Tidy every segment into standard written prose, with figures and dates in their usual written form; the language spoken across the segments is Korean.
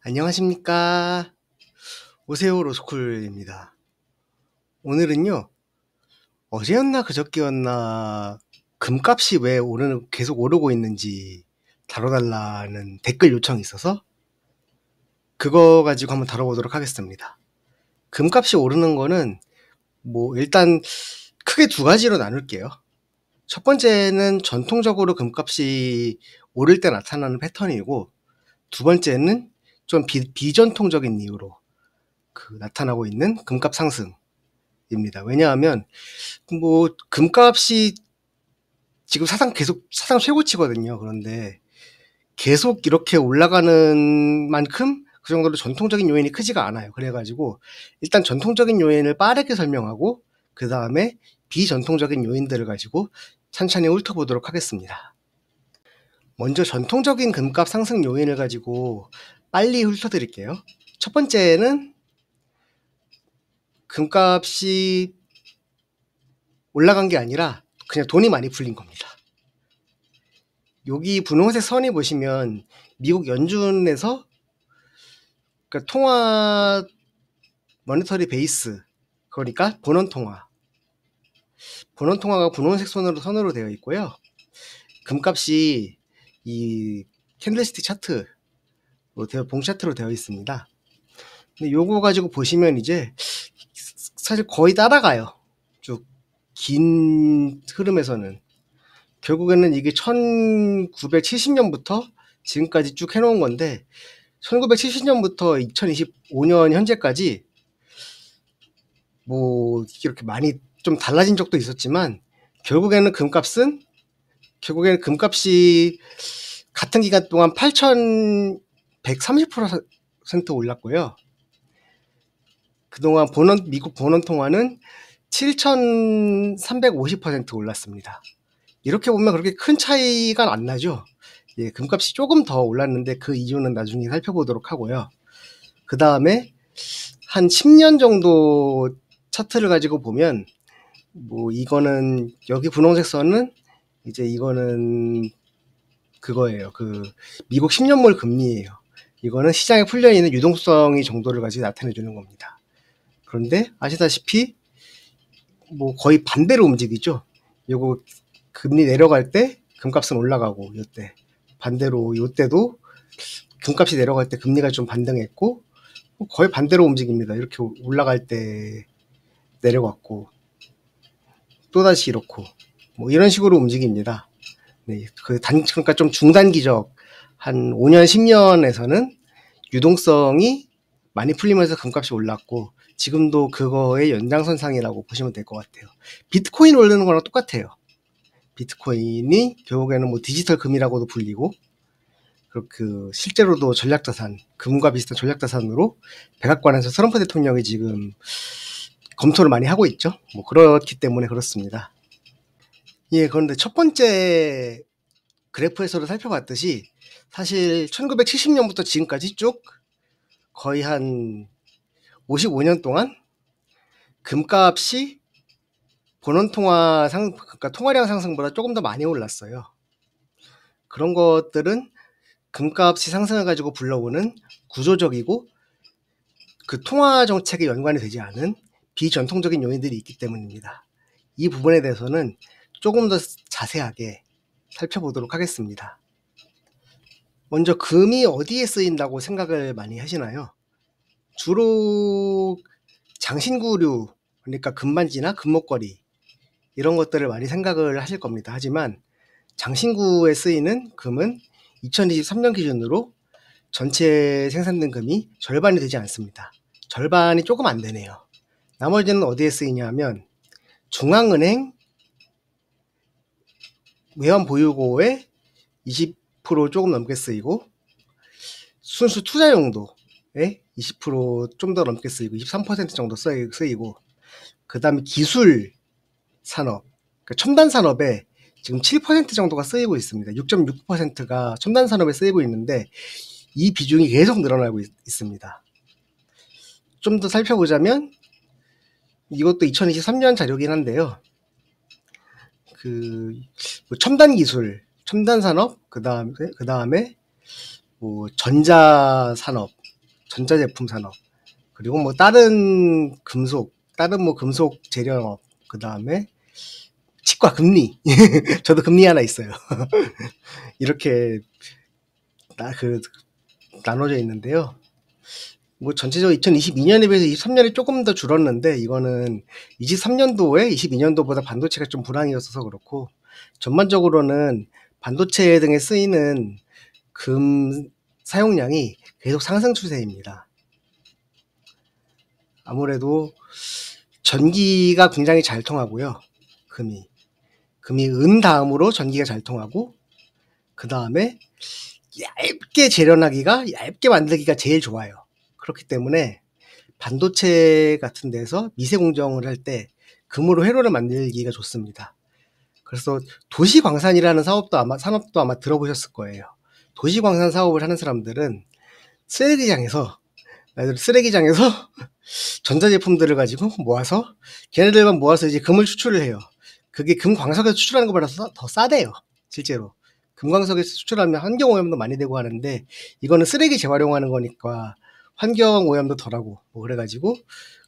안녕하십니까. 오세요 로스쿨입니다. 오늘은요, 어제였나 그저께였나 금값이 왜 계속 오르고 있는지 다뤄달라는 댓글 요청이 있어서 그거 가지고 한번 다뤄보도록 하겠습니다. 금값이 오르는 거는 일단 크게 두 가지로 나눌게요. 첫 번째는 전통적으로 금값이 오를 때 나타나는 패턴이고, 두 번째는 좀 비전통적인 이유로 나타나고 있는 금값 상승입니다. 왜냐하면 금값이 지금 사상 최고치거든요. 그런데 계속 이렇게 올라가는 만큼 그 정도로 전통적인 요인이 크지가 않아요. 그래가지고 일단 전통적인 요인을 빠르게 설명하고 그 다음에 비전통적인 요인들을 가지고 천천히 훑어보도록 하겠습니다. 먼저 전통적인 금값 상승 요인을 가지고 빨리 훑어드릴게요. 첫 번째는 금값이 올라간 게 아니라 그냥 돈이 많이 풀린 겁니다. 여기 분홍색 선이 보시면 미국 연준에서 그러니까 통화 모니터리 베이스, 그러니까 본원 통화가 분홍색 선으로 되어 있고요. 금값이 이 캔들스틱 차트로 봉 차트로 되어 있습니다. 근데 요거 가지고 보시면 이제 사실 거의 따라가요. 쭉 긴 흐름에서는. 결국에는 이게 1970년부터 지금까지 쭉 해놓은 건데, 1970년부터 2025년 현재까지 이렇게 많이 좀 달라진 적도 있었지만, 결국에는 금값이 같은 기간 동안 8,130% 올랐고요. 그동안 미국 본원 통화는 7,350% 올랐습니다. 이렇게 보면 그렇게 큰 차이가 안 나죠. 예, 금값이 조금 더 올랐는데 그 이유는 나중에 살펴보도록 하고요. 그 다음에 한 10년 정도 차트를 가지고 보면 이거는 여기 분홍색 선은 이제 이거는 그거예요. 미국 10년물 금리예요. 이거는 시장에 풀려있는 유동성이 정도를 가지고 나타내 주는 겁니다. 그런데 아시다시피 거의 반대로 움직이죠. 요거 금리 내려갈 때 금값은 올라가고, 요때 반대로, 요때도 금값이 내려갈 때 금리가 좀 반등했고, 거의 반대로 움직입니다. 이렇게 올라갈 때 내려갔고, 또다시 이렇고, 이런 식으로 움직입니다. 네, 그러니까 좀 중단기적 한 5년, 10년에서는 유동성이 많이 풀리면서 금값이 올랐고, 지금도 그거의 연장선상이라고 보시면 될 것 같아요. 비트코인 오르는 거랑 똑같아요. 비트코인이 결국에는 디지털 금이라고도 불리고, 실제로도 전략자산, 금과 비슷한 전략자산으로 백악관에서 트럼프 대통령이 지금 검토를 많이 하고 있죠. 그렇기 때문에 그렇습니다. 예, 그런데 첫 번째 그래프에서도 살펴봤듯이 사실 1970년부터 지금까지 쭉 거의 한 55년 동안 금값이 본원 그러니까 통화량 상승보다 조금 더 많이 올랐어요. 그런 것들은 금값이 상승을 가지고 불러오는 구조적이고 그 통화 정책에 연관이 되지 않은 비전통적인 요인들이 있기 때문입니다. 이 부분에 대해서는 조금 더 자세하게 살펴보도록 하겠습니다. 먼저 금이 어디에 쓰인다고 생각을 많이 하시나요? 주로 장신구류, 그러니까 금반지나 금목걸이 이런 것들을 많이 생각을 하실 겁니다. 하지만 장신구에 쓰이는 금은 2023년 기준으로 전체 생산된 금이 절반이 되지 않습니다. 절반이 조금 안 되네요. 나머지는 어디에 쓰이냐면 중앙은행 외환보유고에 20% 조금 넘게 쓰이고, 순수 투자 용도에 20% 좀 더 넘게 쓰이고, 23% 정도 쓰이고, 그 다음에 기술 산업, 그러니까 첨단 산업에 지금 7% 정도가 쓰이고 있습니다. 6.6%가 첨단 산업에 쓰이고 있는데 이 비중이 계속 늘어나고 있습니다. 좀 더 살펴보자면 이것도 2023년 자료긴 한데요. 첨단 기술, 첨단 산업, 그 다음에 전자 산업, 전자제품 산업, 그리고 뭐 다른 금속, 다른 뭐 금속 재료업, 그 다음에 치과 금리. 저도 금리 하나 있어요. 이렇게 나눠져 있는데요. 뭐 전체적으로 2022년에 비해서 23년에 조금 더 줄었는데, 이거는 23년도에 22년도보다 반도체가 좀 불황이었어서 그렇고, 전반적으로는 반도체 등에 쓰이는 금 사용량이 계속 상승 추세입니다. 아무래도 전기가 굉장히 잘 통하고요. 금이 은 다음으로 전기가 잘 통하고, 그 다음에 얇게 만들기가 제일 좋아요. 그렇기 때문에 반도체 같은 데서 미세 공정을 할 때 금으로 회로를 만들기가 좋습니다. 그래서 도시광산이라는 산업도 아마 들어보셨을 거예요. 도시광산 사업을 하는 사람들은 쓰레기장에서 전자제품들을 가지고 걔네들만 모아서 이제 금을 추출을 해요. 그게 금광석에서 추출하는 것보다 더 싸대요. 실제로 금광석에서 추출하면 환경오염도 많이 되고 하는데, 이거는 쓰레기 재활용하는 거니까 환경오염도 덜하고 뭐 그래가지고,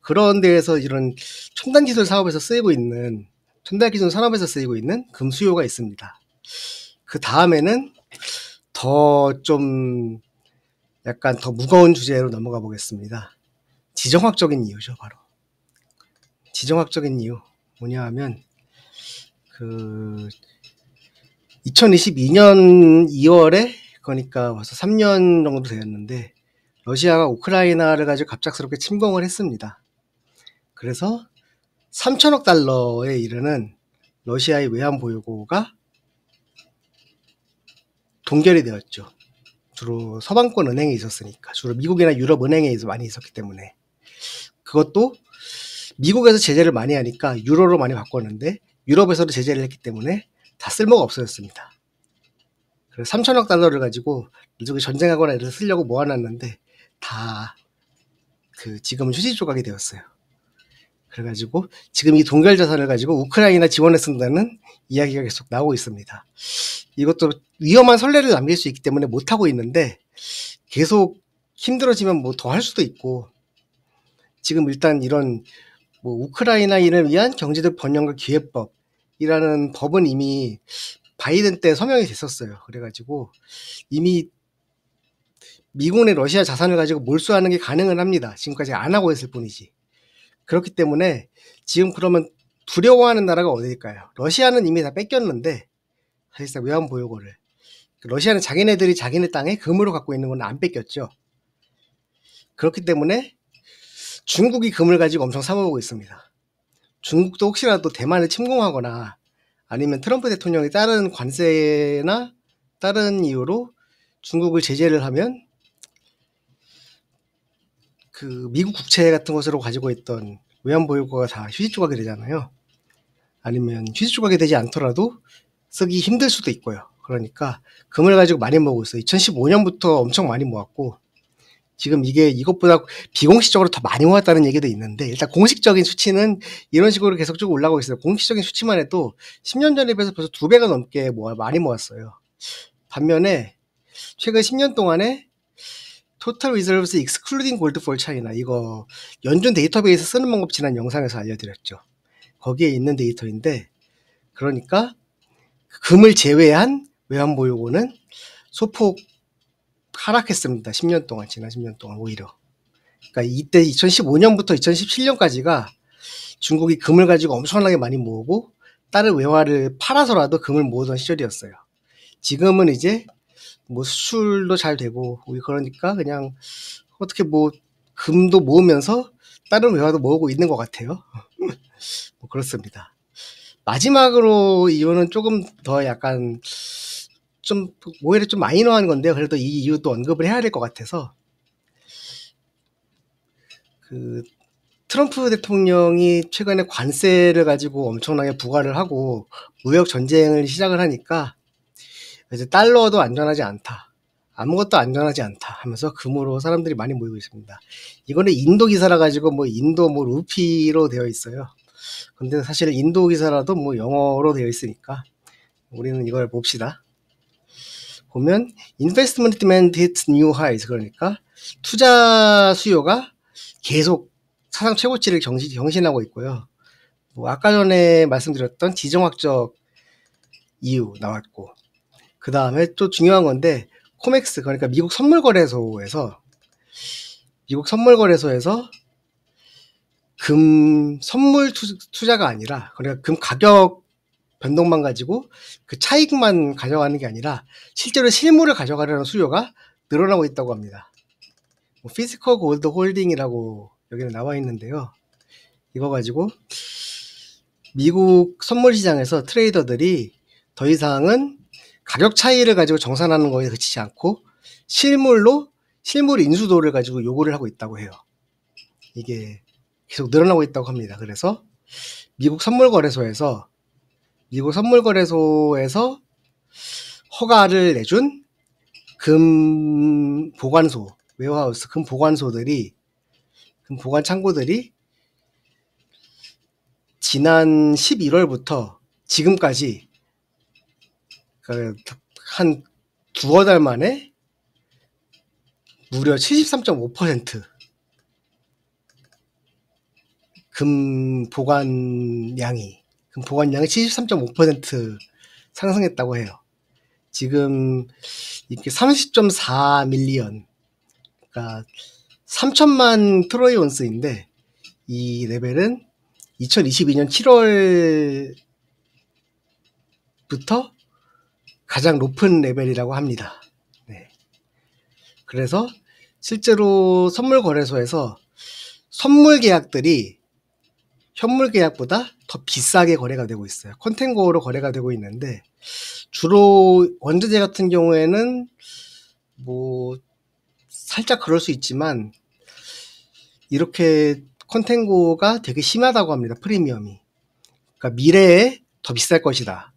그런 데에서 이런 첨단기술 산업에서 쓰이고 있는 금 수요가 있습니다. 그 다음에는 약간 더 무거운 주제로 넘어가 보겠습니다. 지정학적인 이유죠. 바로 지정학적인 이유 뭐냐 하면, 2022년 2월에, 그러니까 벌써 3년 정도 되었는데, 러시아가 우크라이나를 가지고 갑작스럽게 침공을 했습니다. 그래서 3천억 달러에 이르는 러시아의 외환 보유고가 동결이 되었죠. 주로 서방권 은행에 있었으니까, 주로 미국이나 유럽 은행에 많이 있었기 때문에. 그것도 미국에서 제재를 많이 하니까 유로로 많이 바꿨는데, 유럽에서도 제재를 했기 때문에 다 쓸모가 없어졌습니다. 그래서 3천억 달러를 가지고 미국이 전쟁하거나 이런 데 쓰려고 모아놨는데 다 지금은 휴지 조각이 되었어요. 그래가지고 지금 이 동결 자산을 가지고 우크라이나 지원에 쓴다는 이야기가 계속 나오고 있습니다. 이것도 위험한 선례를 남길 수 있기 때문에 못하고 있는데, 계속 힘들어지면 뭐 더 할 수도 있고, 지금 일단 이런 뭐 우크라이나인을 위한 경제적 번영과 기회법이라는 법은 이미 바이든 때 서명이 됐었어요. 그래가지고 이미 미국의 러시아 자산을 가지고 몰수하는 게 가능은 합니다. 지금까지 안 하고 있을 뿐이지. 그렇기 때문에 지금 그러면 두려워하는 나라가 어디일까요? 러시아는 이미 다 뺏겼는데, 사실상 외환 보유고를. 러시아는 자기네들이 자기네 땅에 금으로 갖고 있는 건 안 뺏겼죠. 그렇기 때문에 중국이 금을 가지고 엄청 사모으고 있습니다. 중국도 혹시라도 대만을 침공하거나 아니면 트럼프 대통령이 다른 관세나 다른 이유로 중국을 제재를 하면, 미국 국채 같은 것으로 가지고 있던 외환 보유고가 다 휴지 조각이 되잖아요. 아니면 휴지 조각이 되지 않더라도 쓰기 힘들 수도 있고요. 그러니까 금을 가지고 많이 모으고 있어요. 2015년부터 엄청 많이 모았고, 지금 이것보다 비공식적으로 더 많이 모았다는 얘기도 있는데, 일단 공식적인 수치는 이런 식으로 계속 쭉 올라가고 있어요. 공식적인 수치만 해도 10년 전에 비해서 벌써 2배가 넘게 많이 모았어요. 반면에 최근 10년 동안에 Total Reserves Excluding Gold for China, 이거 연준 데이터베이스 쓰는 방법 지난 영상에서 알려드렸죠. 거기에 있는 데이터인데, 그러니까 금을 제외한 외환 보유고는 소폭 하락했습니다. 지난 10년 동안 오히려. 그러니까 이때 2015년부터 2017년까지가 중국이 금을 가지고 엄청나게 많이 모으고 다른 외화를 팔아서라도 금을 모으던 시절이었어요. 지금은 이제 뭐 수출도 잘 되고, 그러니까 그냥 어떻게 뭐 금도 모으면서 다른 외화도 모으고 있는 것 같아요. 뭐 그렇습니다. 마지막으로 이유는 조금 더 약간 오히려 좀 마이너한 건데요. 그래도 이 이유도 언급을 해야 될 것 같아서, 트럼프 대통령이 최근에 관세를 가지고 엄청나게 부과를 하고 무역 전쟁을 시작을 하니까, 이제 달러도 안전하지 않다, 아무것도 안전하지 않다 하면서 금으로 사람들이 많이 모이고 있습니다. 이거는 인도 기사라 가지고 인도 루피로 되어 있어요. 근데 사실 인도 기사라도 영어로 되어 있으니까 우리는 이걸 봅시다. 보면 investment demand hits new highs, 그러니까 투자 수요가 계속 사상 최고치를 경신하고 있고요. 뭐 아까 전에 말씀드렸던 지정학적 이유 나왔고, 그 다음에 또 중요한 건데 코맥스, 그러니까 미국 선물거래소에서 금 선물 투자가 아니라, 그러니까 금 가격 변동만 가지고 그 차익만 가져가는 게 아니라 실제로 실물을 가져가려는 수요가 늘어나고 있다고 합니다. 뭐 피지컬 골드 홀딩이라고 여기는 나와 있는데요. 이거 가지고 미국 선물 시장에서 트레이더들이 더 이상은 가격 차이를 가지고 정산하는 거에 그치지 않고 실물 인수도를 가지고 요구를 하고 있다고 해요. 이게 계속 늘어나고 있다고 합니다. 그래서 미국 선물거래소에서 허가를 내준 금 보관소, 웨어하우스, 금 보관 창고들이 지난 11월부터 지금까지 한 두어 달 만에 무려 73.5% 금 보관량이 73.5% 상승했다고 해요. 지금 이렇게 30.4 밀리언, 그러니까 3천만 트로이 온스인데, 이 레벨은 2022년 7월부터 가장 높은 레벨이라고 합니다. 네. 그래서 실제로 선물 거래소에서 선물 계약들이 현물 계약보다 더 비싸게 거래가 되고 있어요. 컨텐고로 거래가 되고 있는데, 주로 원두재 같은 경우에는 뭐 살짝 그럴 수 있지만 이렇게 컨텐고가 되게 심하다고 합니다. 프리미엄이. 그러니까 미래에 더 비쌀 것이다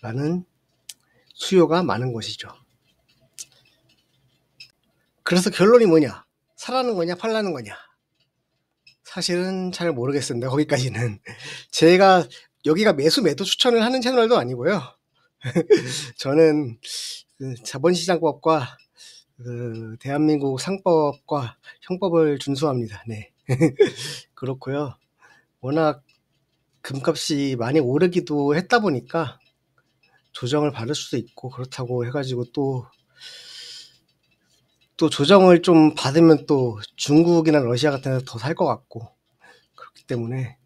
라는 수요가 많은 것이죠. 그래서 결론이 뭐냐? 사라는 거냐 팔라는 거냐? 사실은 잘 모르겠습니다. 거기까지는. 제가 여기가 매도 추천을 하는 채널도 아니고요. 저는 자본시장법과 대한민국 상법과 형법을 준수합니다. 네. 그렇고요. 워낙 금값이 많이 오르기도 했다 보니까 조정을 받을 수도 있고, 그렇다고 해가지고 또 조정을 좀 받으면 또 중국이나 러시아 같은 데서 더 살 것 같고, 그렇기 때문에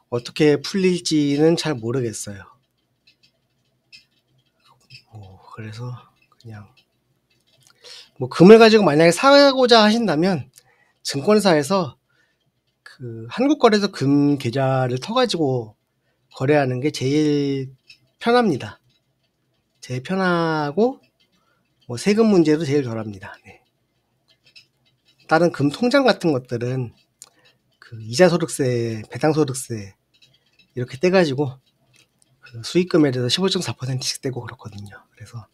어떻게 풀릴지는 잘 모르겠어요. 그래서 그냥 뭐 금을 가지고 만약에 사고자 하신다면 증권사에서 그 한국거래소 금 계좌를 터가지고 거래하는 게 제일 편합니다. 제일 편하고 뭐 세금 문제도 제일 덜합니다. 네. 다른 금 통장 같은 것들은 그 이자소득세, 배당소득세 이렇게 떼가지고 그 수익금에 대해서 15.4%씩 떼고 그렇거든요. 그래서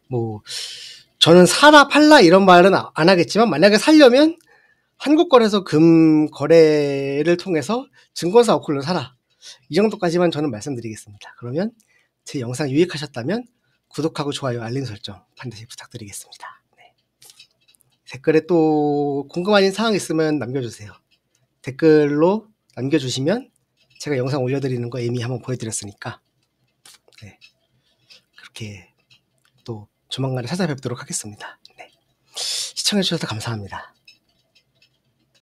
뭐 저는 사라 팔라 이런 말은 안 하겠지만, 만약에 살려면 한국거래소 금 거래를 통해서 증권사 어플로 사라, 이 정도까지만 저는 말씀드리겠습니다. 그러면 제 영상 유익하셨다면 구독하고 좋아요, 알림 설정 반드시 부탁드리겠습니다. 네. 댓글에 또 궁금한 사항 있으면 남겨주세요. 댓글로 남겨주시면 제가 영상 올려드리는 거 이미 한번 보여드렸으니까, 네. 그렇게 또 조만간에 찾아뵙도록 하겠습니다. 네. 시청해주셔서 감사합니다.